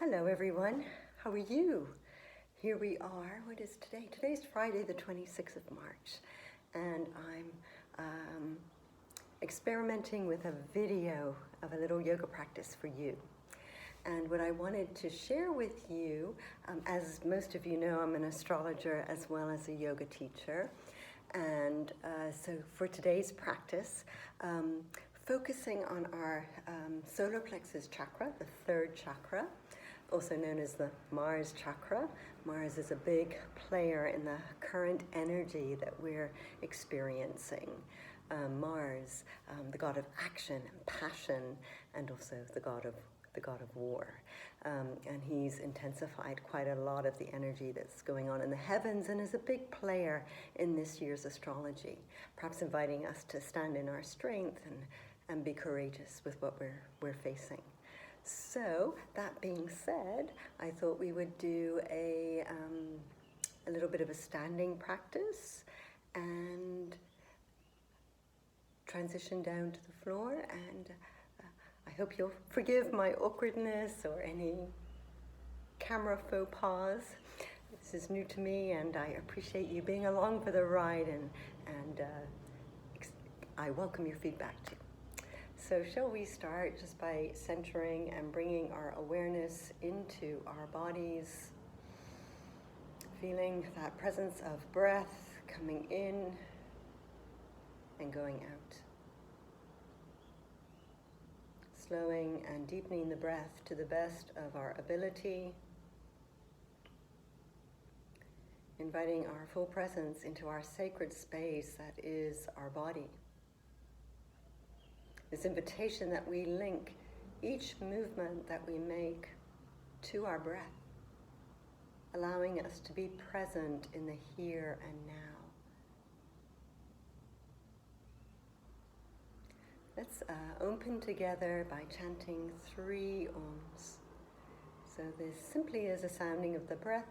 Hello everyone, how are you? Here we are, what is today? Today's Friday the 26th of March, and I'm experimenting with a video of a little yoga practice for you. And what I wanted to share with you, as most of you know, I'm an astrologer as well as a yoga teacher. And so for today's practice, focusing on our solar plexus chakra, the third chakra, also known as the Mars chakra. Mars is a big player in the current energy that we're experiencing. Mars, the god of action and passion, and also the god of war. And he's intensified quite a lot of the energy that's going on in the heavens and is a big player in this year's astrology, perhaps inviting us to stand in our strength and be courageous with what we're facing. So, that being said, I thought we would do a little bit of a standing practice and transition down to the floor, and I hope you'll forgive my awkwardness or any camera faux pas. This is new to me, and I appreciate you being along for the ride, and I welcome your feedback too. So shall we start just by centering and bringing our awareness into our bodies, feeling that presence of breath coming in and going out. Slowing and deepening the breath to the best of our ability, inviting our full presence into our sacred space that is our body. This invitation that we link each movement that we make to our breath, allowing us to be present in the here and now. Let's open together by chanting 3 Oms. So this simply is a sounding of the breath.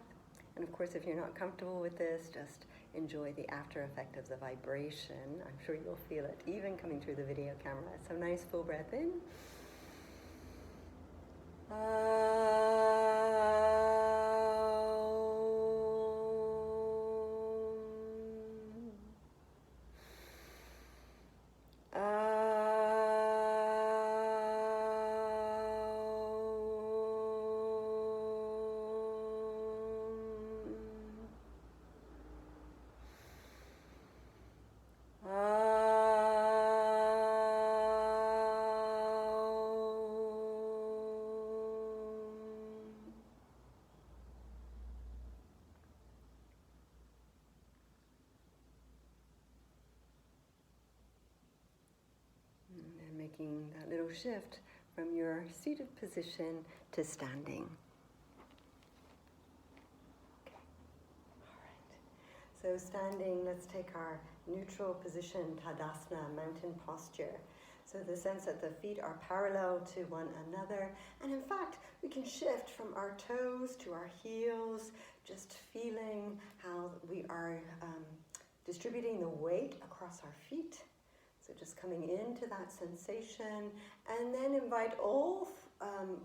And of course, if you're not comfortable with this, just enjoy the after effect of the vibration. I'm sure you'll feel it even coming through the video camera. So nice full breath in. Making that little shift from your seated position to standing. Okay. All right. So standing, let's take our neutral position, Tadasana, mountain posture. So the sense that the feet are parallel to one another. And in fact, we can shift from our toes to our heels, just feeling how we are distributing the weight across our feet. So just coming into that sensation, and then invite all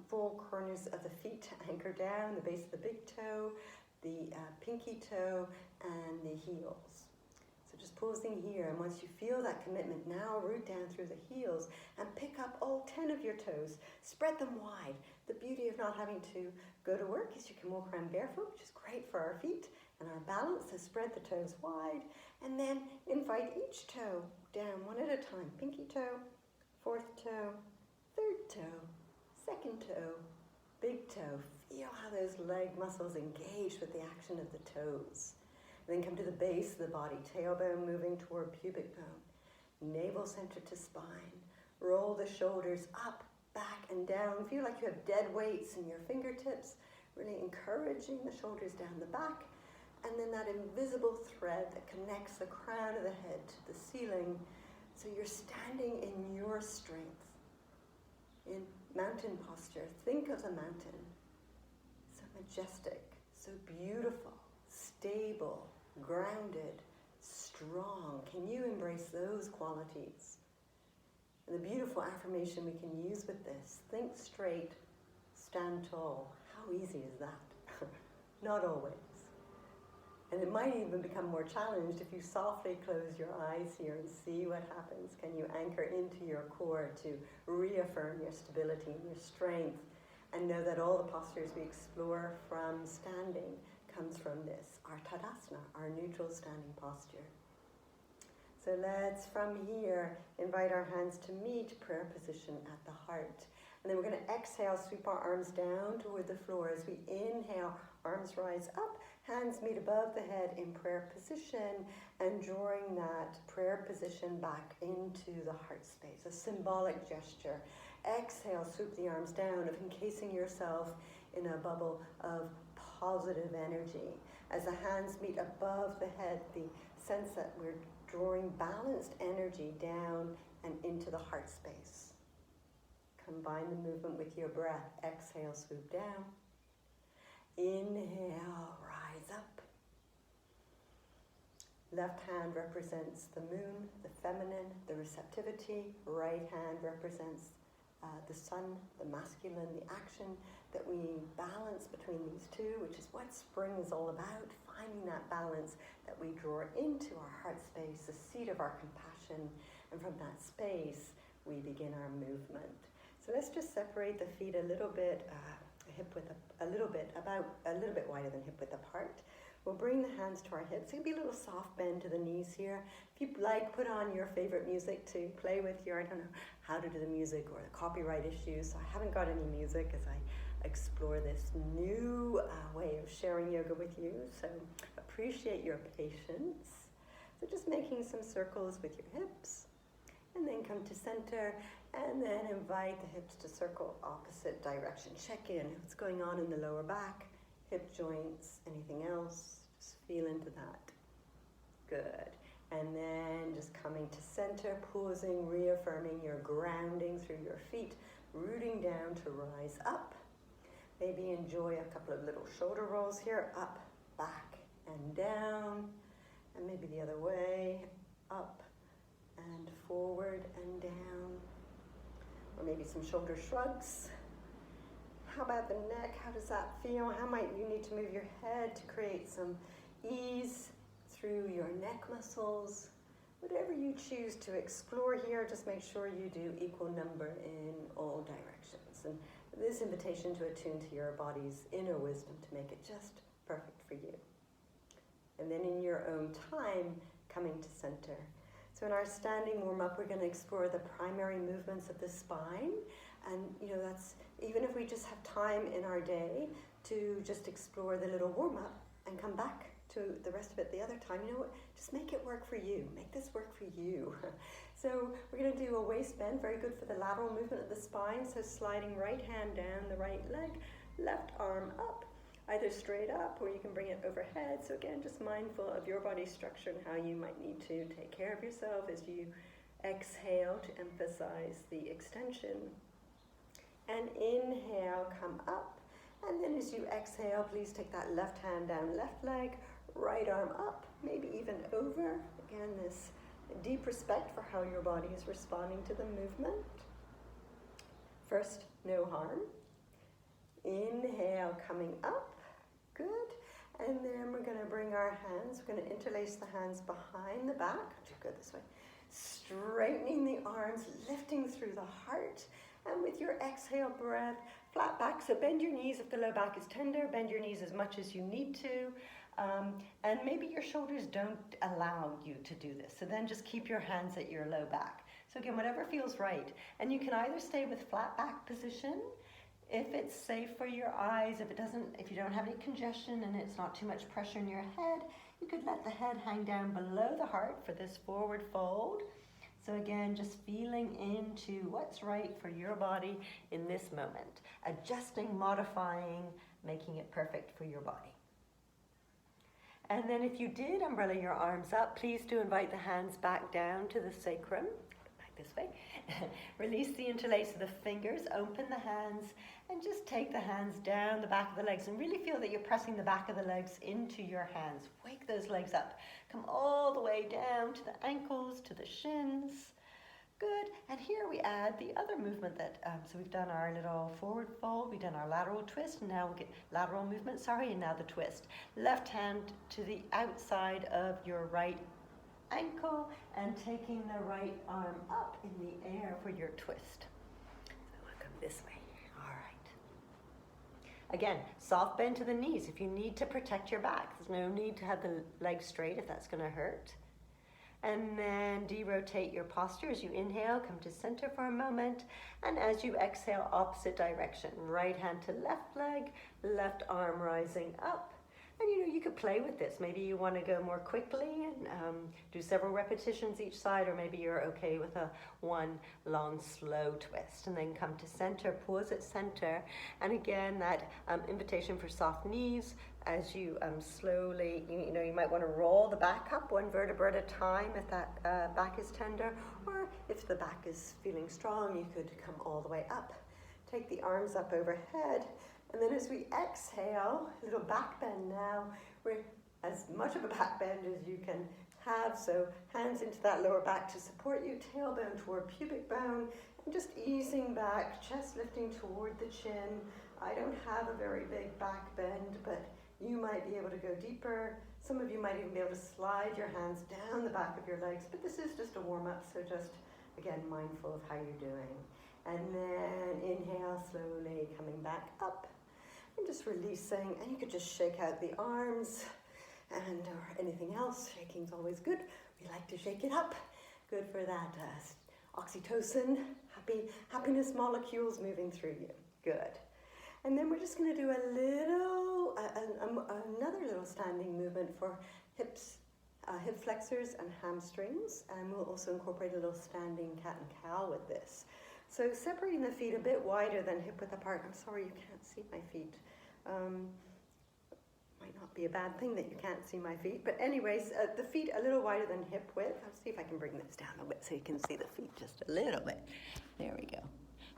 4 corners of the feet to anchor down, the base of the big toe, the pinky toe, and the heels. So just pausing here, and once you feel that commitment, now root down through the heels and pick up all 10 of your toes. Spread them wide. The beauty of not having to go to work is you can walk around barefoot, which is great for our feet and our balance, so spread the toes wide, and then invite each toe down one at a time. Pinky toe, 4th toe, 3rd toe, 2nd toe, big toe. Feel how those leg muscles engage with the action of the toes. And then come to the base of the body, tailbone moving toward pubic bone, navel center to spine. Roll the shoulders up, back, and down. Feel like you have dead weights in your fingertips, really encouraging the shoulders down the back. And then that invisible thread that connects the crown of the head to the ceiling. So you're standing in your strength. In mountain posture, think of the mountain. So majestic, so beautiful, stable, grounded, strong. Can you embrace those qualities? And the beautiful affirmation we can use with this: think straight, stand tall. How easy is that? Not always. And it might even become more challenged if you softly close your eyes here and see what happens. Can you anchor into your core to reaffirm your stability and your strength, and know that all the postures we explore from standing comes from this, our Tadasana, our neutral standing posture. So let's, from here, invite our hands to meet, prayer position at the heart. And then we're going to exhale, sweep our arms down toward the floor. As we inhale, arms rise up, hands meet above the head in prayer position, and drawing that prayer position back into the heart space, a symbolic gesture. Exhale, swoop the arms down, of encasing yourself in a bubble of positive energy. As the hands meet above the head, the sense that we're drawing balanced energy down and into the heart space. Combine the movement with your breath. Exhale, swoop down. Inhale, rise up. Left hand represents the moon, the feminine, the receptivity. Right hand represents the sun, the masculine, the action, that we balance between these two, which is what spring is all about, finding that balance that we draw into our heart space, the seat of our compassion, and from that space we begin our movement. So let's just separate the feet a little bit, hip width a little bit wider than hip width apart. We'll bring the hands to our hips. It'll be a little soft bend to the knees here. If you like, put on your favorite music to play with here. I don't know how to do the music or the copyright issues, so I haven't got any music as I explore this new way of sharing yoga with you. So appreciate your patience. So just making some circles with your hips, and then come to center, and then invite the hips to circle opposite direction. Check in what's going on in the lower back, hip joints, anything else. Just feel into that. Good. And then just coming to center, pausing, reaffirming your grounding through your feet, rooting down to rise up. Maybe enjoy a couple of little shoulder rolls here, up, back, and down. And maybe the other way, up and forward and down. Or maybe some shoulder shrugs. How about the neck? How does that feel? How might you need to move your head to create some ease through your neck muscles? Whatever you choose to explore here, just make sure you do equal number in all directions. And this invitation to attune to your body's inner wisdom to make it just perfect for you. And then in your own time, coming to center. So in our standing warm-up, we're going to explore the primary movements of the spine. And that's, even if we just have time in our day to just explore the little warm-up and come back to the rest of it the other time, just make it work for you. Make this work for you. So we're going to do a waist bend, very good for the lateral movement of the spine. So sliding right hand down the right leg, left arm up, either straight up or you can bring it overhead. So again, just mindful of your body structure and how you might need to take care of yourself as you exhale to emphasize the extension. And inhale, come up. And then as you exhale, please take that left hand down, left leg, right arm up, maybe even over. Again, this deep respect for how your body is responding to the movement. First, no harm. Inhale, coming up. Good. And then we're going to bring our hands, we're going to interlace the hands behind the back. Go this way. Straightening the arms, lifting through the heart. And with your exhale breath, flat back. So bend your knees if the low back is tender. Bend your knees as much as you need to. And maybe your shoulders don't allow you to do this. So then just keep your hands at your low back. So again, whatever feels right. And you can either stay with flat back position, if it's safe for your eyes, if you don't have any congestion and it's not too much pressure in your head, you could let the head hang down below the heart for this forward fold. So again, just feeling into what's right for your body in this moment. Adjusting, modifying, making it perfect for your body. And then if you did umbrella your arms up, please do invite the hands back down to the sacrum. Back this way. Release the interlace of the fingers, open the hands, and just take the hands down the back of the legs and really feel that you're pressing the back of the legs into your hands. Wake those legs up. Come all the way down to the ankles, to the shins. Good, and here we add the other movement that, so we've done our little forward fold, we've done our lateral twist, and now we'll get lateral movement, and now the twist. Left hand to the outside of your right ankle and taking the right arm up in the air for your twist. So we'll come this way, all right. Again, soft bend to the knees if you need to protect your back. There's no need to have the legs straight if that's gonna hurt. And then de-rotate your posture as you inhale, come to center for a moment. And as you exhale, opposite direction. Right hand to left leg, left arm rising up. And you could play with this. Maybe you want to go more quickly and do several repetitions each side, or maybe you're okay with a one long, slow twist. And then come to center, pause at center. And again, that invitation for soft knees. As you slowly, you might want to roll the back up one vertebra at a time if that back is tender, or if the back is feeling strong, you could come all the way up. Take the arms up overhead, and then as we exhale, a little back bend now. We're as much of a back bend as you can have, so hands into that lower back to support you, tailbone toward pubic bone, and just easing back, chest lifting toward the chin. I don't have a very big back bend, but you might be able to go deeper. Some of you might even be able to slide your hands down the back of your legs, but this is just a warm-up, so just, again, mindful of how you're doing. And then inhale, slowly coming back up, and just releasing, and you could just shake out the arms, or anything else. Shaking's always good. We like to shake it up. Good for that oxytocin, happiness molecules moving through you. Good. And then we're just going to do another little standing movement for hips, hip flexors and hamstrings. And we'll also incorporate a little standing cat and cow with this. So separating the feet a bit wider than hip width apart. I'm sorry you can't see my feet. Might not be a bad thing that you can't see my feet. But anyways, the feet a little wider than hip width. I'll see if I can bring this down a bit so you can see the feet just a little bit. There we go.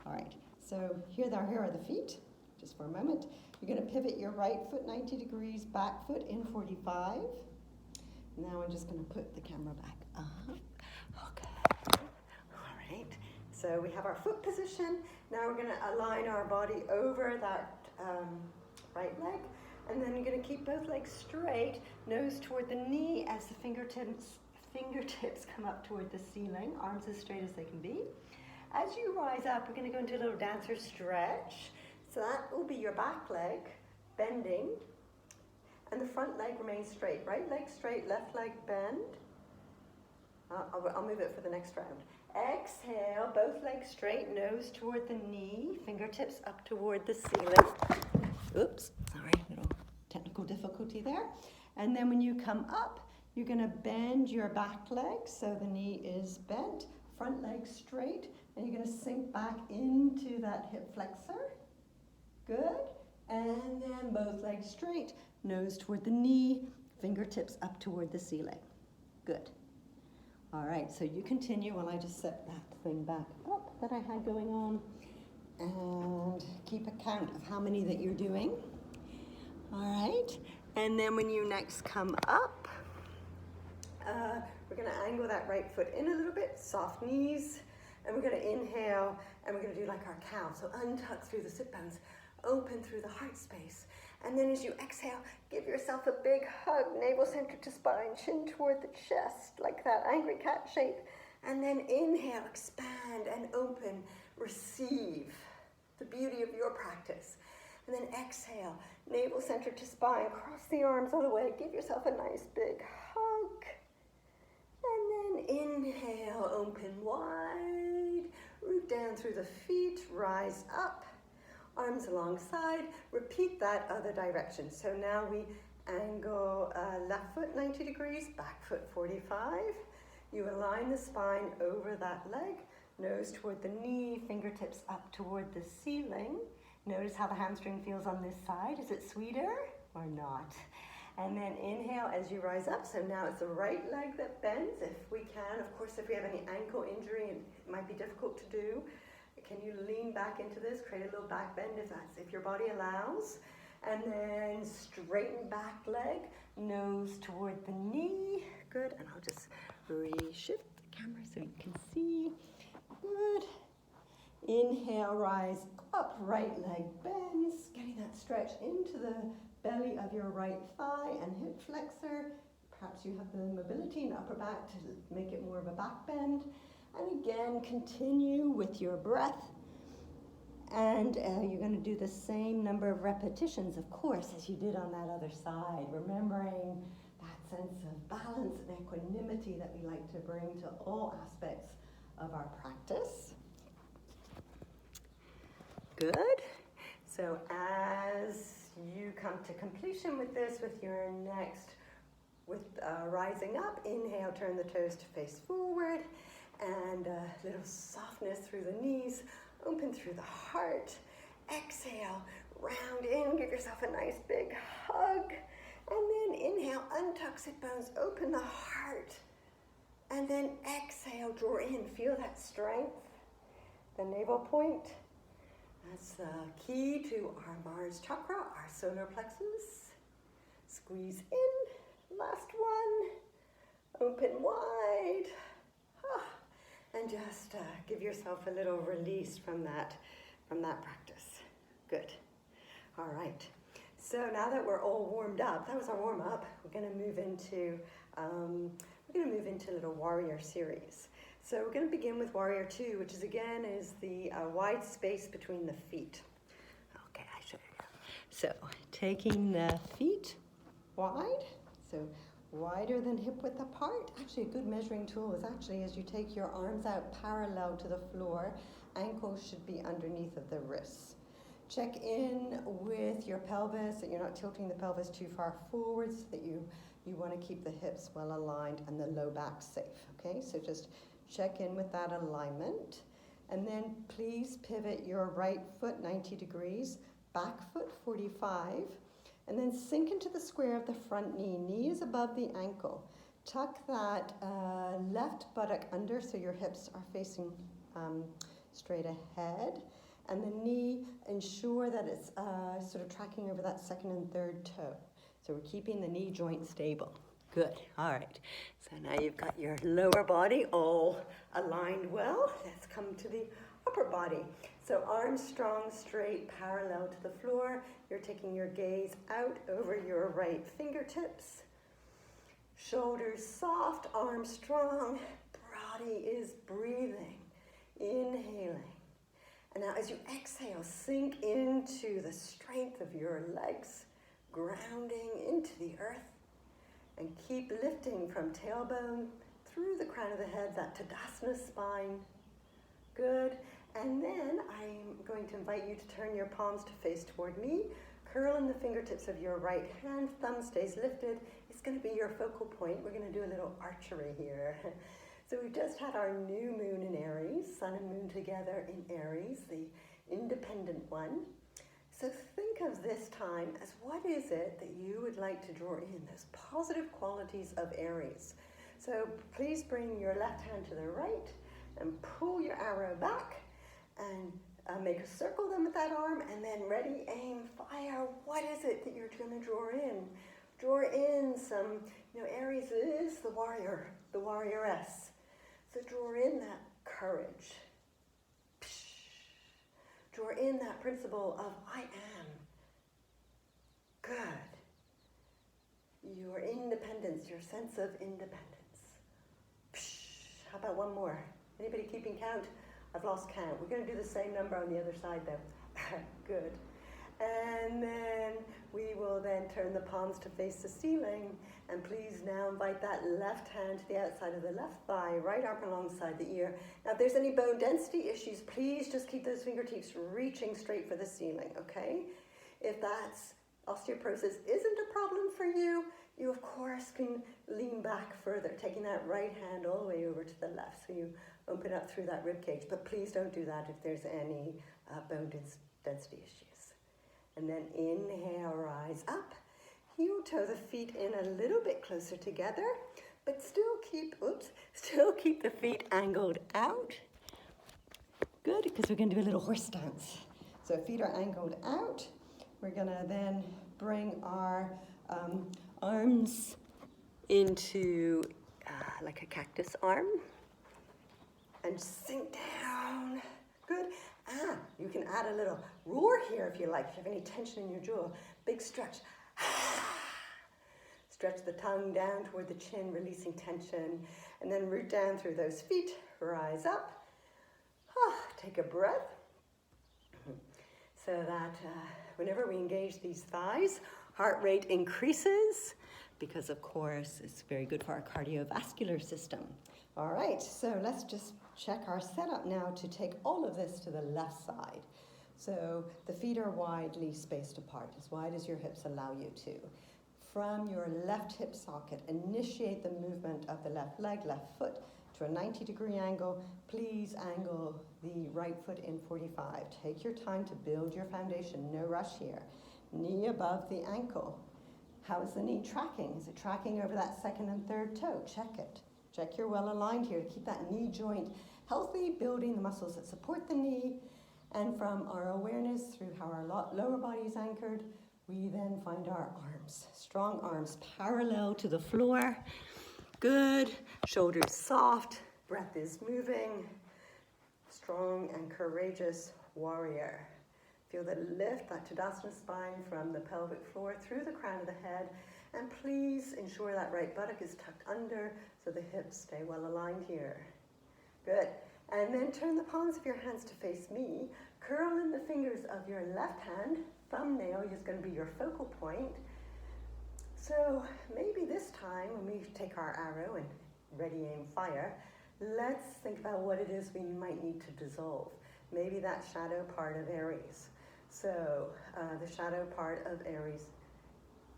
All right. So here are the feet. Just for a moment. You're going to pivot your right foot 90 degrees, back foot in 45. Now I'm just going to put the camera back up. Okay. All right. So we have our foot position. Now we're going to align our body over that right leg. And then you're going to keep both legs straight, nose toward the knee as the fingertips come up toward the ceiling, arms as straight as they can be. As you rise up, we're going to go into a little dancer stretch. So that will be your back leg bending, and the front leg remains straight. Right leg straight, left leg bend. I'll move it for the next round. Exhale, both legs straight, nose toward the knee, fingertips up toward the ceiling. Oops, sorry, little technical difficulty there. And then when you come up, you're going to bend your back leg so the knee is bent, front leg straight, and you're going to sink back into that hip flexor. Good, and then both legs straight, nose toward the knee, fingertips up toward the ceiling. Good. All right, so you continue while I just set that thing back up that I had going on, and keep a count of how many that you're doing. All right, and then when you next come up, we're going to angle that right foot in a little bit, soft knees, and we're going to inhale, and we're going to do like our cow, so untuck through the sit bones. Open through the heart space. And then as you exhale, give yourself a big hug, navel center to spine, chin toward the chest, like that angry cat shape. And then inhale, expand and open, receive the beauty of your practice. And then exhale, navel center to spine, cross the arms all the way, give yourself a nice big hug. And then inhale, open wide, root down through the feet, rise up. Arms alongside, repeat that other direction. So now we angle left foot 90 degrees, back foot 45. You align the spine over that leg, nose toward the knee, fingertips up toward the ceiling. Notice how the hamstring feels on this side. Is it sweeter or not? And then inhale as you rise up. So now it's the right leg that bends if we can. Of course, if we have any ankle injury, it might be difficult to do. Can you lean back into this, create a little back bend if your body allows. And then straighten back leg, nose toward the knee. Good, and I'll just reshift the camera so you can see. Good. Inhale, rise up, right leg bends, getting that stretch into the belly of your right thigh and hip flexor. Perhaps you have the mobility in the upper back to make it more of a back bend. And again, continue with your breath. And you're going to do the same number of repetitions, of course, as you did on that other side, remembering that sense of balance and equanimity that we like to bring to all aspects of our practice. Good. So as you come to completion with this, with your next, rising up, inhale, turn the toes to face forward, and a little softness through the knees, open through the heart. Exhale, round in, give yourself a nice big hug, and then inhale, untuck sit bones, open the heart, and then exhale, draw in, feel that strength, the navel point. That's the key to our Mars chakra, our solar plexus. Squeeze in, last one, open wide, and just give yourself a little release from that practice. Good. All right. So now that we're all warmed up, that was our warm up. We're going to move into a little warrior series. So we're going to begin with Warrior 2, which is the wide space between the feet. Okay, I show you. So taking the feet wide, so wider than hip width apart. Actually, a good measuring tool is actually as you take your arms out parallel to the floor, ankles should be underneath of the wrists. Check in with your pelvis, that you're not tilting the pelvis too far forward, so that you want to keep the hips well aligned and the low back safe. Okay, so just check in with that alignment. And then please pivot your right foot 90 degrees, back foot 45, and then sink into the square of the front knee. Knee is above the ankle. Tuck that left buttock under so your hips are facing straight ahead. And the knee, ensure that it's sort of tracking over that second and third toe. So we're keeping the knee joint stable. Good, all right. So now you've got your lower body all aligned well. Let's come to the upper body. So arms strong, straight, parallel to the floor. You're taking your gaze out over your right fingertips. Shoulders soft, arms strong. Body is breathing, inhaling. And now as you exhale, sink into the strength of your legs, grounding into the earth. And keep lifting from tailbone through the crown of the head, that Tadasana spine. Good. And then I'm going to invite you to turn your palms to face toward me. Curl in the fingertips of your right hand. Thumb stays lifted. It's going to be your focal point. We're going to do a little archery here. So we've just had our new moon in Aries, sun and moon together in Aries, the independent one. So think of this time as what is it that you would like to draw in, those positive qualities of Aries. So please bring your left hand to the right and pull your arrow back and make a circle then with that arm, and then ready, aim, fire. What is it that you're going to draw in? Draw in some, Aries is the warrior, the warrioress. So draw in that courage. Draw in that principle of I am. Good. Your independence, your sense of independence. How about one more? Anybody keeping count? I've lost count. We're going to do the same number on the other side though. Good. And then we will then turn the palms to face the ceiling. And please now invite that left hand to the outside of the left thigh, right arm alongside the ear. Now if there's any bone density issues, please just keep those fingertips reaching straight for the ceiling, okay? If that's osteoporosis isn't a problem for you, you of course can lean back further, taking that right hand all the way over to the left. So you open up through that rib cage, but please don't do that if there's any bone density issues. And then inhale, rise up. Heel toe the feet in a little bit closer together, but still keep the feet angled out. Good, because we're going to do a little horse stance. So feet are angled out. We're going to then bring our arms into like a cactus arm. and sink down. Good. You can add a little roar here if you like. If you have any tension in your jaw, big stretch. Stretch the tongue down toward the chin, releasing tension, and then root down through those feet. Rise up. Take a breath. So that whenever we engage these thighs, heart rate increases because, of course, it's very good for our cardiovascular system. All right, so let's just check our setup now to take all of this to the left side. So the feet are widely spaced apart, as wide as your hips allow you to. From your left hip socket, initiate the movement of the left leg, left foot to a 90-degree angle. Please angle the right foot in 45. Take your time to build your foundation, no rush here. Knee above the ankle. How is the knee tracking? Is it tracking over that second and third toe? Check it. Check you're well aligned here to keep that knee joint healthy, building the muscles that support the knee. And from our awareness through how our lower body is anchored, we then find our arms. Strong arms parallel to the floor. Good. Shoulders soft. Breath is moving. Strong and courageous warrior. Feel the lift, that Tadasana spine from the pelvic floor through the crown of the head. And please ensure that right buttock is tucked under so the hips stay well aligned here. Good. And then turn the palms of your hands to face me. Curl in the fingers of your left hand. Thumbnail is going to be your focal point. So maybe this time when we take our arrow and ready, aim, fire, let's think about what it is we might need to dissolve. Maybe that shadow part of Aries. So the shadow part of Aries.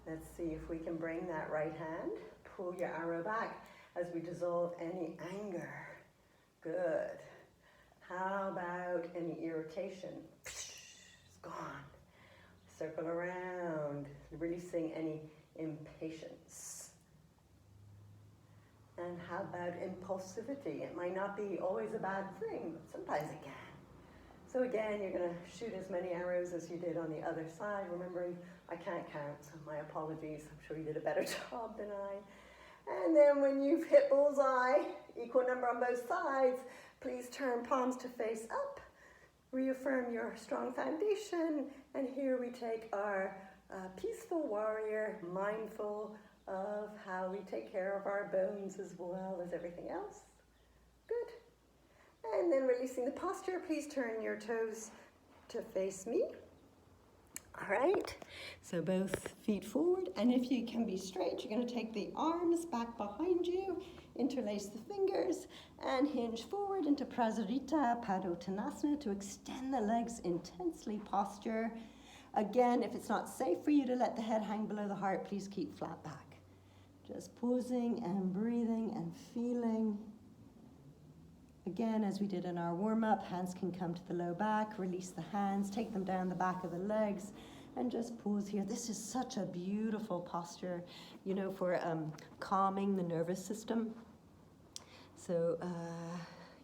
Let's see if we can bring that right hand. Pull your arrow back as we dissolve any anger. Good. How about any irritation? It's gone. Circle around, releasing any impatience. And how about impulsivity? It might not be always a bad thing, but sometimes it can. So again, you're going to shoot as many arrows as you did on the other side. Remembering, I can't count, so my apologies. I'm sure you did a better job than I. And then when you've hit bullseye, equal number on both sides, please turn palms to face up. Reaffirm your strong foundation. And here we take our peaceful warrior, mindful of how we take care of our bones as well as everything else. Good. And then releasing the posture, please turn your toes to face me. All right, so both feet forward, and if you can be straight, you're going to take the arms back behind you, interlace the fingers, and hinge forward into Prasarita Padottanasana to extend the legs intensely posture. Again, if it's not safe for you to let the head hang below the heart, please keep flat back. Just pausing and breathing and feeling. Again, as we did in our warm-up, hands can come to the low back, release the hands, take them down the back of the legs, and just pause here. This is such a beautiful posture, you know, for calming the nervous system. So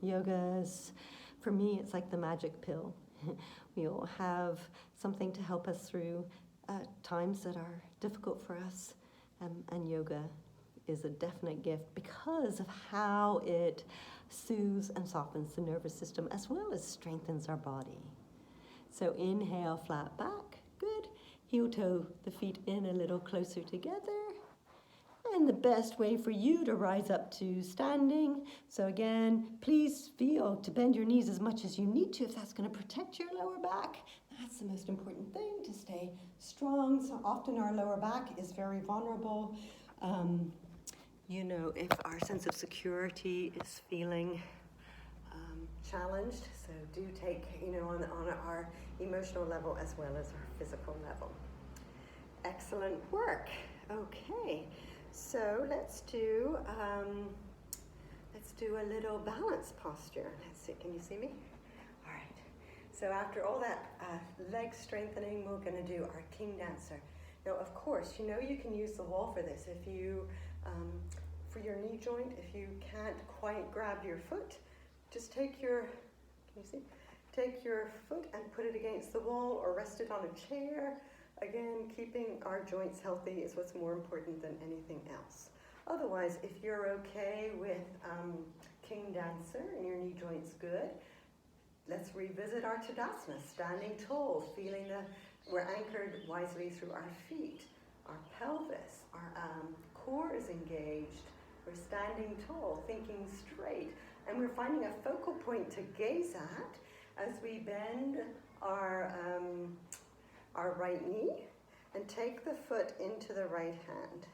yoga's, for me, it's like the magic pill. We all have something to help us through times that are difficult for us, and yoga is a definite gift because of how it soothes and softens the nervous system as well as strengthens our body. So inhale, flat back, good. Heel toe the feet in a little closer together. And the best way for you to rise up to standing. So again, please feel to bend your knees as much as you need to if that's going to protect your lower back. That's the most important thing, to stay strong. So often our lower back is very vulnerable. You know, if our sense of security is feeling challenged, so do take, you know, on our emotional level as well as our physical level. Excellent work. Okay, so let's do a little balance posture. Let's see, can you see me? All right. So after all that leg strengthening, we're going to do our King Dancer. Now, of course, you know you can use the wall for this. If you for your knee joint, if you can't quite grab your foot, just take your, can you see? Take your foot and put it against the wall or rest it on a chair. Again, keeping our joints healthy is what's more important than anything else. Otherwise, if you're okay with king dancer and your knee joint's good. Let's revisit our Tadasana, standing tall, feeling that we're anchored wisely through our feet, our pelvis, our core is engaged. We're standing tall, thinking straight, and we're finding a focal point to gaze at as we bend our right knee and take the foot into the right hand.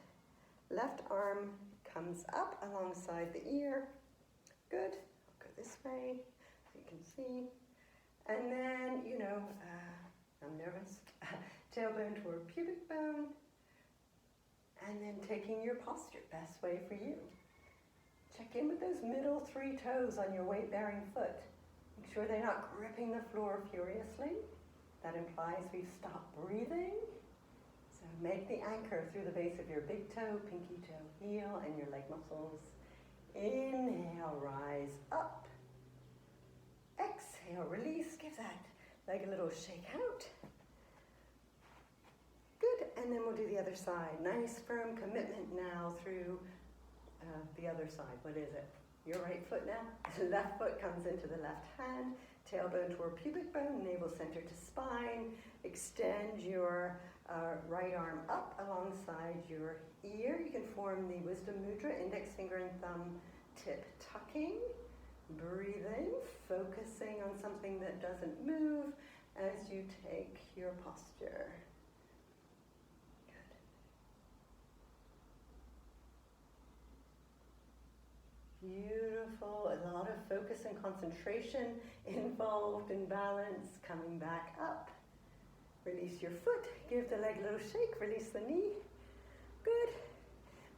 Left arm comes up alongside the ear. Good. I'll go this way so you can see. And then, I'm nervous. Tailbone toward pubic bone. And then taking your posture, best way for you. Check in with those middle 3 toes on your weight-bearing foot. Make sure they're not gripping the floor furiously. That implies we've stopped breathing. So make the anchor through the base of your big toe, pinky toe, heel, and your leg muscles. Inhale, rise up. Exhale, release. Give that leg a little shake out. Good, and then we'll do the other side. Nice firm commitment now through the other side. What is it? Your right foot now. Left foot comes into the left hand. Tailbone toward pubic bone, navel center to spine. Extend your right arm up alongside your ear. You can form the wisdom mudra, index finger and thumb tip tucking. Breathing, focusing on something that doesn't move as you take your posture. Beautiful, a lot of focus and concentration involved in balance. Coming back up. Release your foot, give the leg a little shake, release the knee. Good.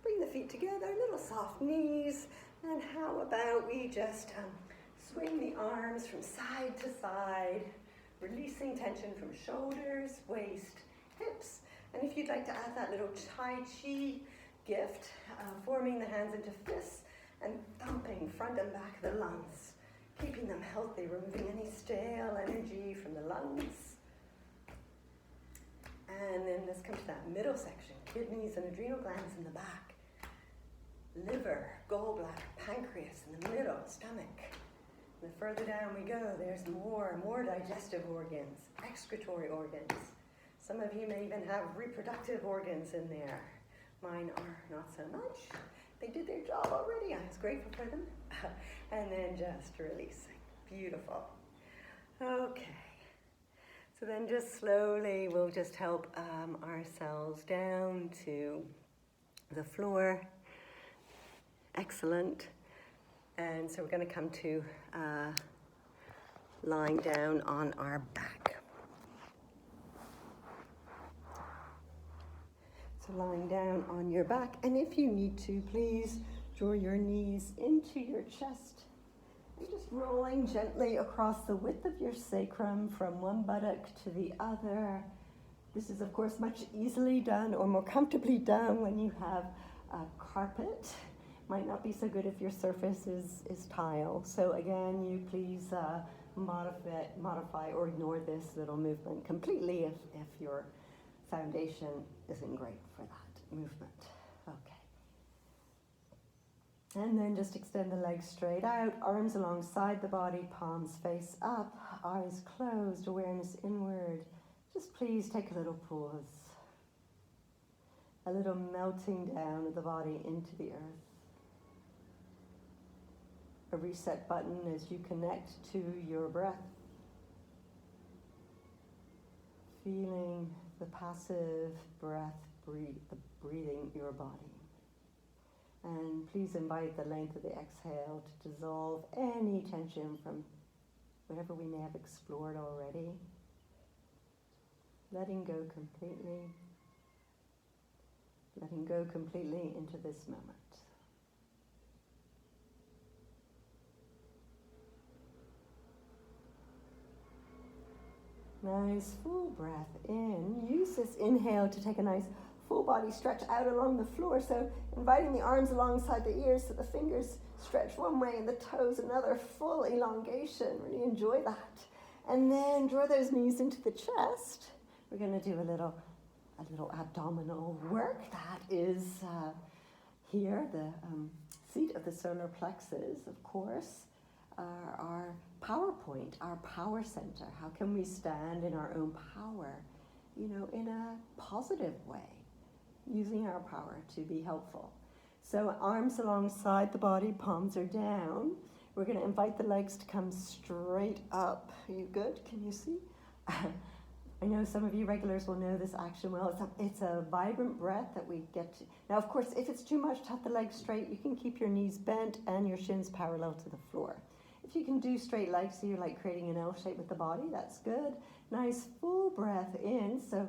Bring the feet together, little soft knees. And how about we just swing the arms from side to side, releasing tension from shoulders, waist, hips. And if you'd like to add that little Tai Chi gift, forming the hands into fists, and thumping front and back the lungs, keeping them healthy, removing any stale energy from the lungs. And then let's come to that middle section, kidneys and adrenal glands in the back, liver, gallbladder, pancreas in the middle, stomach. And the further down we go, there's more digestive organs, excretory organs. Some of you may even have reproductive organs in there. Mine are not so much. They did their job already. I was grateful for them. And then just releasing. Beautiful. Okay. So then just slowly we'll just help ourselves down to the floor. Excellent. And so we're going to come to lying down on our back. So lying down on your back, and if you need to, please draw your knees into your chest. And just rolling gently across the width of your sacrum from one buttock to the other. This is, of course, much easily done or more comfortably done when you have a carpet. Might not be so good if your surface is tile. So again, you please modify or ignore this little movement completely if your foundation isn't great for that movement. Okay. And then just extend the legs straight out, arms alongside the body, palms face up, eyes closed, awareness inward. Just please take a little pause. A little melting down of the body into the earth. A reset button as you connect to your breath. Feeling the passive breath breathing your body. And please invite the length of the exhale to dissolve any tension from whatever we may have explored already. Letting go completely. Letting go completely into this moment. Nice full breath in. Use this inhale to take a nice full body stretch out along the floor. So inviting the arms alongside the ears so the fingers stretch one way and the toes another. Full elongation. Really enjoy that. And then draw those knees into the chest. We're going to do a little abdominal work. That is here, the seat of the solar plexus, of course, are our power point, our power center. How can we stand in our own power, in a positive way, using our power to be helpful? So arms alongside the body, palms are down. We're going to invite the legs to come straight up. Are you good? Can you see? I know some of you regulars will know this action well. It's a vibrant breath that we get to. Now, of course, if it's too much to have the legs straight, you can keep your knees bent and your shins parallel to the floor. If you can do straight legs, so you're like creating an L shape with the body, that's good. Nice full breath in, so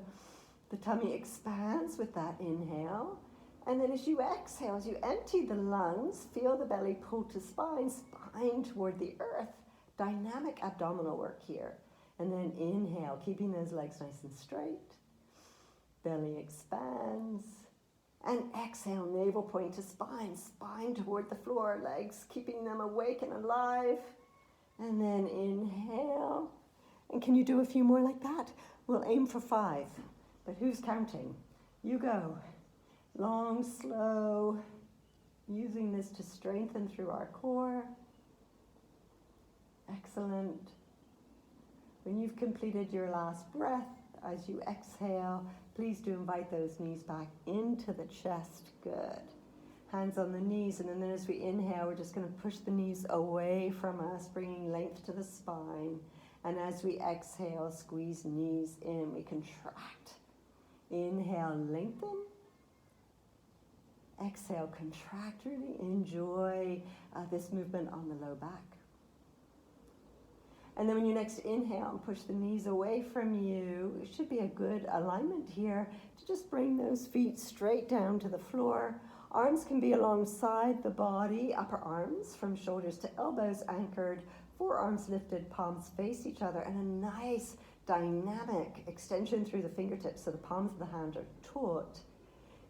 the tummy expands with that inhale. And then as you exhale, as you empty the lungs, feel the belly pull to spine, spine toward the earth. Dynamic abdominal work here. And then inhale, keeping those legs nice and straight. Belly expands. And exhale, navel point to spine, spine toward the floor, legs keeping them awake and alive. And then inhale. And can you do a few more like that? We'll aim for 5. But who's counting? You go. Long, slow, using this to strengthen through our core. Excellent. When you've completed your last breath, as you exhale, please do invite those knees back into the chest. Good. Hands on the knees, and then as we inhale, we're just going to push the knees away from us, bringing length to the spine. And as we exhale, squeeze knees in, we contract. Inhale, lengthen. Exhale, contract. Really enjoy this movement on the low back. And then when you next inhale and push the knees away from you, it should be a good alignment here to just bring those feet straight down to the floor. Arms can be alongside the body, upper arms from shoulders to elbows anchored, forearms lifted, palms face each other, and a nice dynamic extension through the fingertips so the palms of the hand are taut.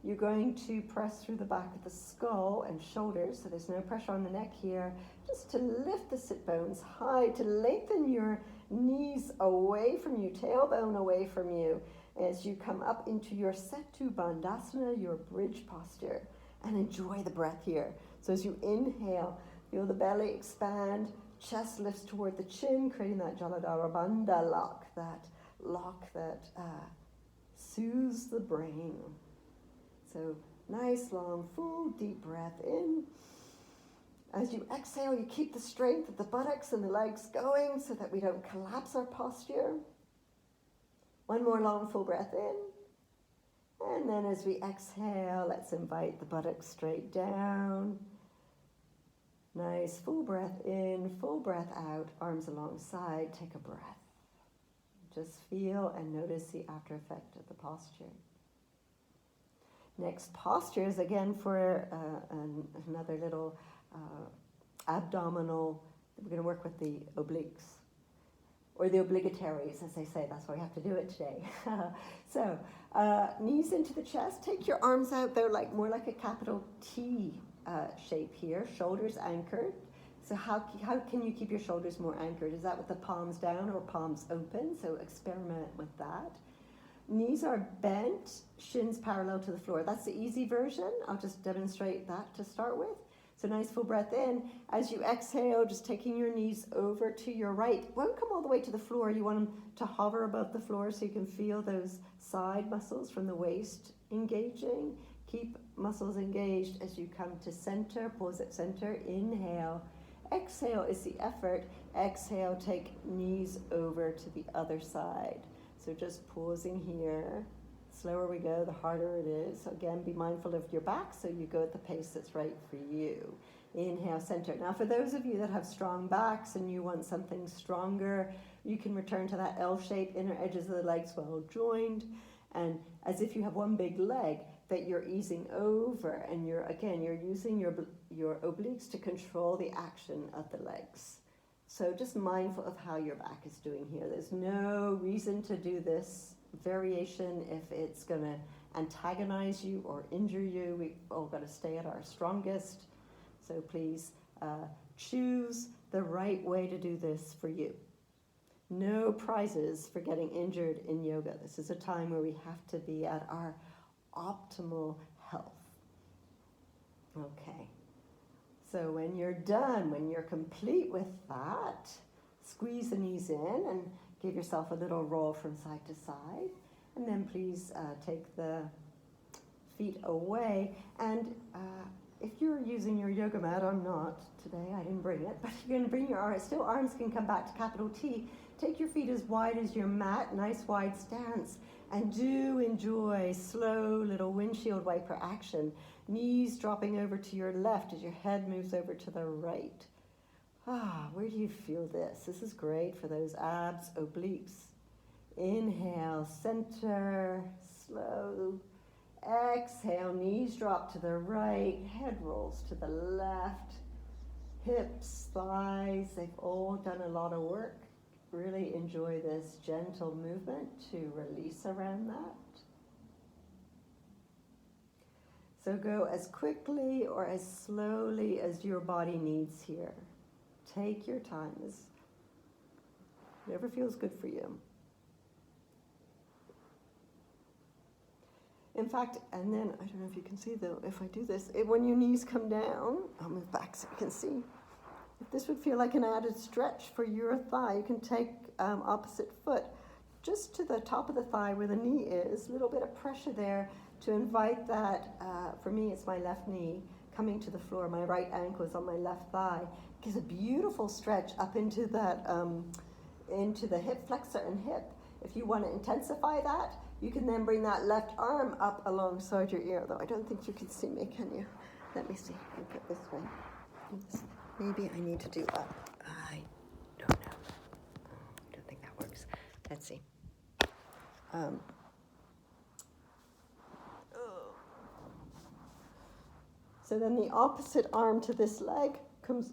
You're going to press through the back of the skull and shoulders, so there's no pressure on the neck here, just to lift the sit bones high, to lengthen your knees away from you, tailbone away from you, as you come up into your Setu Bandhasana, your bridge posture, and enjoy the breath here. So as you inhale, feel the belly expand, chest lifts toward the chin, creating that Jaladhara Bandha lock that soothes the brain. So nice, long, full, deep breath in. As you exhale, you keep the strength of the buttocks and the legs going so that we don't collapse our posture. One more long, full breath in. And then as we exhale, let's invite the buttocks straight down. Nice, full breath in, full breath out, arms alongside, take a breath. Just feel and notice the after effect of the posture. Next posture is again for another little abdominal. We're going to work with the obliques, or the obligatories, as they say. That's why we have to do it today. So knees into the chest. Take your arms out though, more like a capital T shape here. Shoulders anchored. So how can you keep your shoulders more anchored? Is that with the palms down or palms open? So experiment with that. Knees are bent, shins parallel to the floor. That's the easy version. I'll just demonstrate that to start with. So nice full breath in. As you exhale, just taking your knees over to your right. Won't come all the way to the floor. You want them to hover above the floor so you can feel those side muscles from the waist engaging. Keep muscles engaged as you come to center. Pause at center. Inhale. Exhale is the effort. Exhale, take knees over to the other side. So just pausing here. Slower we go, the harder it is. Again, be mindful of your back so you go at the pace that's right for you. Inhale, center. Now for those of you that have strong backs and you want something stronger, you can return to that L shape, inner edges of the legs well joined. And as if you have one big leg that you're easing over, and you're using your obliques to control the action of the legs. So just mindful of how your back is doing here. There's no reason to do this variation if it's going to antagonize you or injure you. We've all got to stay at our strongest. So please choose the right way to do this for you. No prizes for getting injured in yoga. This is a time where we have to be at our optimal health. Okay. So when you're done, when you're complete with that, squeeze the knees in and give yourself a little roll from side to side. And then please take the feet away. And if you're using your yoga mat, I'm not today, I didn't bring it, but you're going to bring your arms, still arms can come back to capital T. Take your feet as wide as your mat, nice wide stance. And do enjoy slow little windshield wiper action. Knees dropping over to your left as your head moves over to the right. Where do you feel this? This is great for those abs, obliques. Inhale, center, slow. Exhale, knees drop to the right, head rolls to the left. Hips, thighs, they've all done a lot of work. Really enjoy this gentle movement to release around that. So go as quickly or as slowly as your body needs here. Take your time, whatever feels good for you. In fact, and then, I don't know if you can see though, if I do this, when your knees come down, I'll move back so you can see. If this would feel like an added stretch for your thigh, you can take opposite foot just to the top of the thigh where the knee is, a little bit of pressure there to invite that, for me it's my left knee coming to the floor, my right ankle is on my left thigh. Gives a beautiful stretch up into that, into the hip flexor and hip. If you want to intensify that, you can then bring that left arm up alongside your ear, though I don't think you can see me, can you? Let me see, look at this way. Maybe I need to do up. I don't know. I don't think that works. Let's see. So then the opposite arm to this leg comes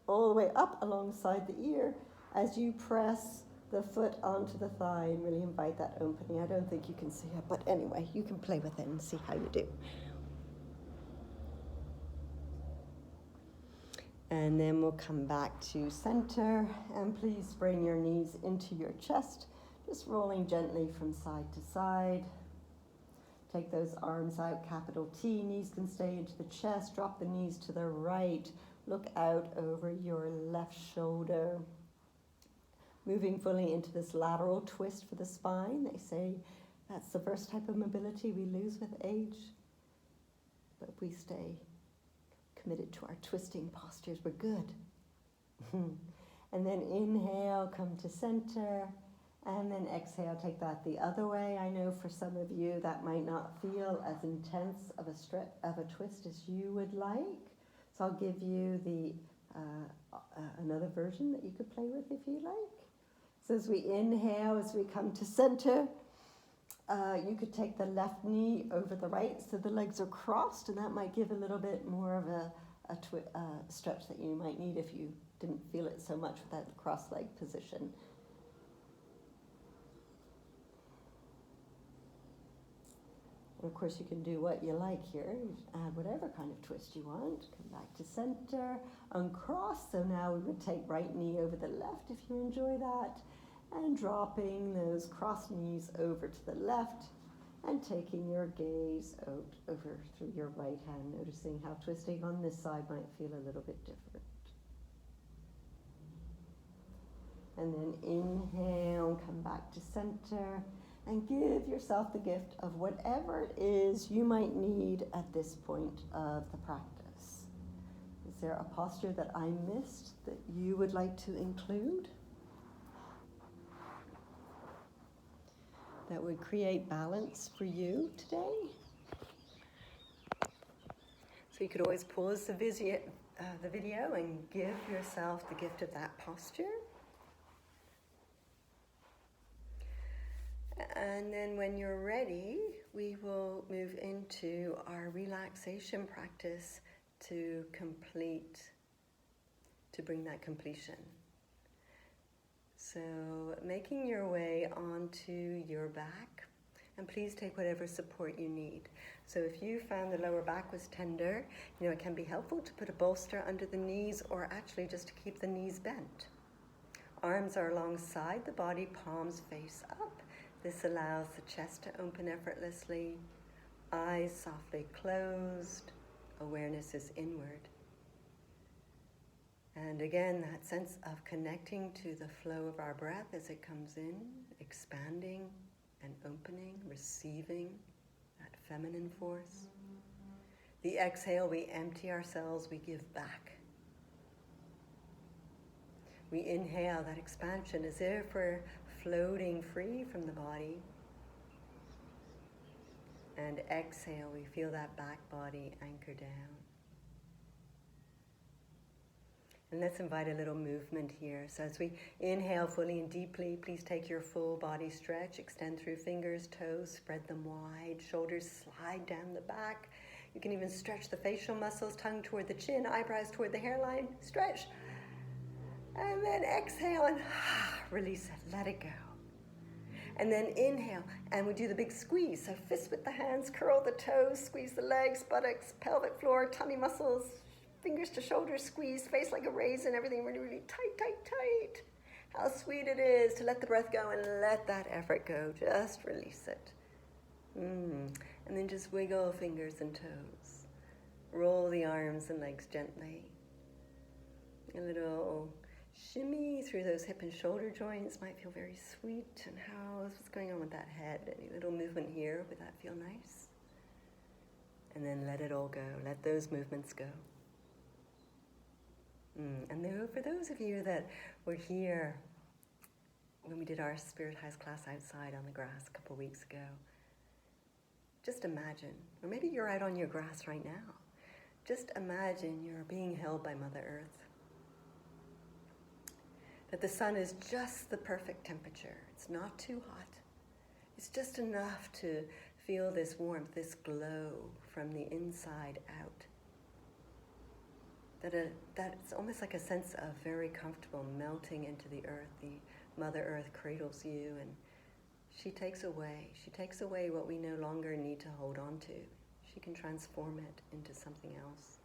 all the way up alongside the ear as you press the foot onto the thigh and really invite that opening. I don't think you can see it, but anyway, you can play with it and see how you do. And then we'll come back to center, and please bring your knees into your chest, just rolling gently from side to side. Take those arms out, capital T, knees can stay into the chest, drop the knees to the right, look out over your left shoulder. Moving fully into this lateral twist for the spine. They say that's the first type of mobility we lose with age, but if we stay committed to our twisting postures, we're good. And then inhale, come to center, and then exhale, take that the other way. I know for some of you that might not feel as intense of a twist as you would like. So I'll give you the another version that you could play with if you like. So as we inhale, as we come to center, you could take the left knee over the right so the legs are crossed, and that might give a little bit more of a stretch that you might need if you didn't feel it so much with that cross-leg position. And of course, you can do what you like here. Add whatever kind of twist you want. Come back to center, uncross. So now we would take right knee over the left if you enjoy that. And dropping those crossed knees over to the left and taking your gaze out over through your right hand, noticing how twisting on this side might feel a little bit different. And then inhale, come back to center, and give yourself the gift of whatever it is you might need at this point of the practice. Is there a posture that I missed that you would like to include? That would create balance for you today? So you could always pause the video and give yourself the gift of that posture. And then when you're ready, we will move into our relaxation practice to bring that completion. So making your way onto your back, and please take whatever support you need. So if you found the lower back was tender, it can be helpful to put a bolster under the knees, or actually just to keep the knees bent. Arms are alongside the body, palms face up. This allows the chest to open effortlessly, eyes softly closed, awareness is inward. And again, that sense of connecting to the flow of our breath as it comes in, expanding and opening, receiving that feminine force. The exhale, we empty ourselves, we give back. We inhale that expansion as if we're floating free from the body. And exhale, we feel that back body anchor down. And let's invite a little movement here. So as we inhale fully and deeply, please take your full body stretch. Extend through fingers, toes, spread them wide. Shoulders slide down the back. You can even stretch the facial muscles, tongue toward the chin, eyebrows toward the hairline. Stretch. And then exhale and release it. Let it go. And then inhale, and we do the big squeeze. So fists with the hands, curl the toes, squeeze the legs, buttocks, pelvic floor, tummy muscles, fingers to shoulders, squeeze, face like a raisin, everything really, really tight, tight, tight. How sweet it is to let the breath go and let that effort go. Just release it. And then just wiggle fingers and toes. Roll the arms and legs gently. A little shimmy through those hip and shoulder joints might feel very sweet. And what's going on with that head? Any little movement here, would that feel nice? And then let it all go. Let those movements go. And for those of you that were here when we did our Spirit House class outside on the grass a couple of weeks ago, just imagine, or maybe you're out on your grass right now, just imagine you're being held by Mother Earth. That the sun is just the perfect temperature. It's not too hot. It's just enough to feel this warmth, this glow from the inside out. That's almost like a sense of very comfortable melting into the earth. The Mother Earth cradles you and she takes away what we no longer need to hold on to. She can transform it into something else.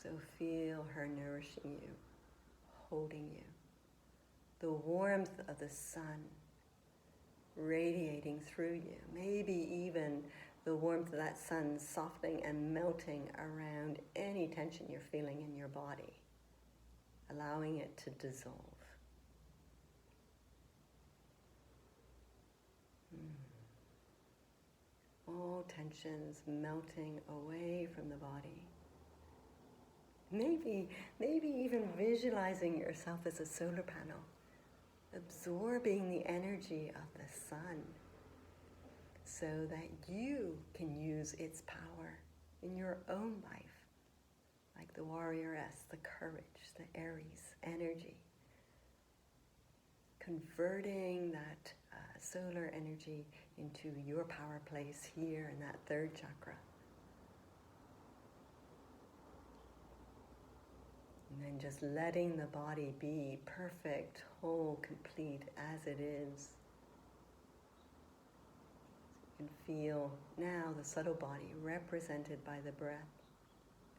So feel her nourishing you, holding you. The warmth of the sun radiating through you, maybe even the warmth of that sun softening and melting around any tension you're feeling in your body, allowing it to dissolve. All tensions melting away from the body. Maybe even visualizing yourself as a solar panel, absorbing the energy of the sun so that you can use its power in your own life, like the warrioress, the courage, the Aries energy, converting that solar energy into your power place here in that third chakra. And then just letting the body be perfect, whole, complete as it is. You can feel now the subtle body represented by the breath,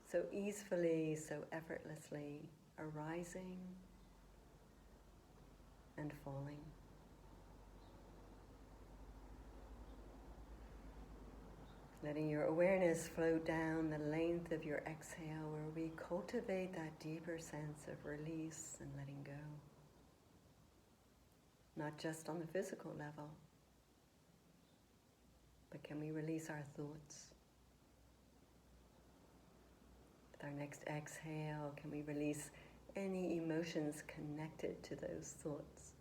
so easily, so effortlessly arising and falling. Letting your awareness float down the length of your exhale, where we cultivate that deeper sense of release and letting go. Not just on the physical level, but can we release our thoughts? With our next exhale, can we release any emotions connected to those thoughts?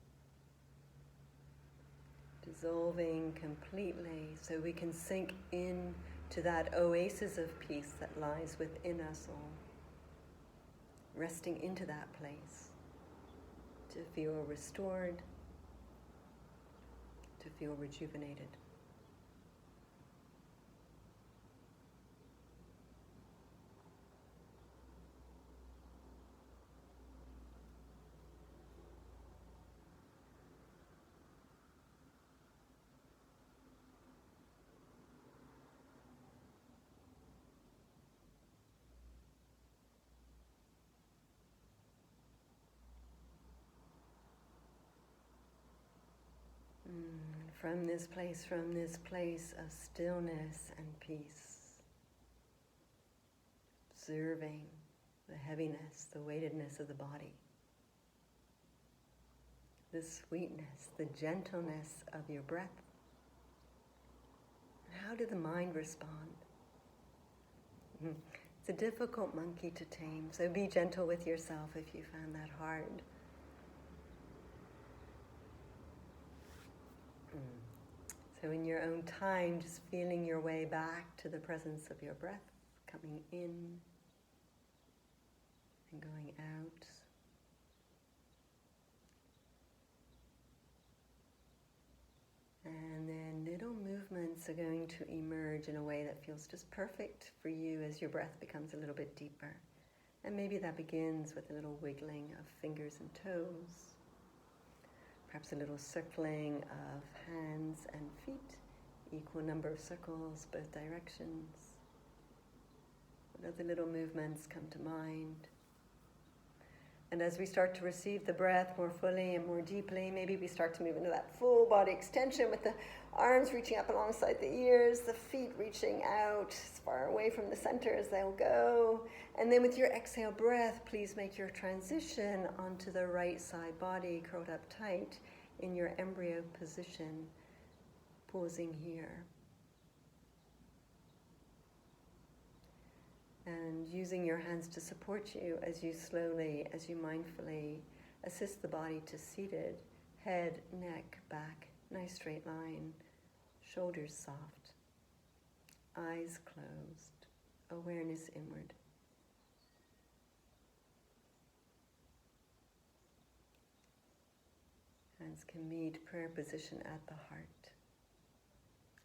Dissolving completely so we can sink in to that oasis of peace that lies within us all. Resting into that place to feel restored, to feel rejuvenated. From this place of stillness and peace, observing the heaviness, the weightedness of the body, the sweetness, the gentleness of your breath. How did the mind respond? It's a difficult monkey to tame, so be gentle with yourself if you found that hard. So in your own time, just feeling your way back to the presence of your breath, coming in and going out. And then little movements are going to emerge in a way that feels just perfect for you as your breath becomes a little bit deeper. And maybe that begins with a little wiggling of fingers and toes. Perhaps a little circling of hands and feet, equal number of circles, both directions. What other little movements come to mind? And as we start to receive the breath more fully and more deeply, maybe we start to move into that full body extension with the arms reaching up alongside the ears, the feet reaching out as far away from the center as they'll go. And then with your exhale breath, please make your transition onto the right side body, curled up tight in your embryo position, pausing here. And using your hands to support you as you slowly, as you mindfully assist the body to seated, head, neck, back, nice straight line, shoulders soft, eyes closed, awareness inward. Hands can meet, prayer position at the heart.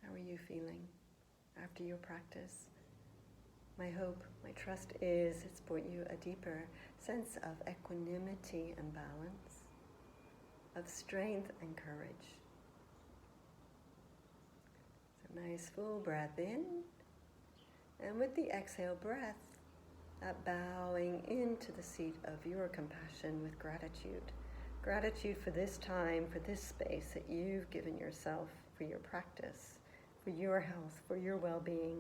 How are you feeling after your practice? My hope, my trust is it's brought you a deeper sense of equanimity and balance, of strength and courage. So nice full breath in, and with the exhale breath, that bowing into the seat of your compassion with gratitude. Gratitude for this time, for this space that you've given yourself, for your practice, for your health, for your well-being,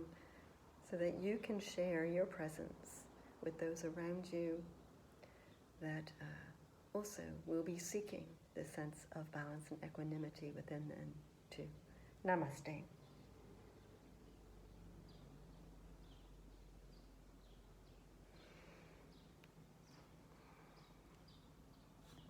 so that you can share your presence with those around you that also will be seeking this sense of balance and equanimity within them too. Namaste.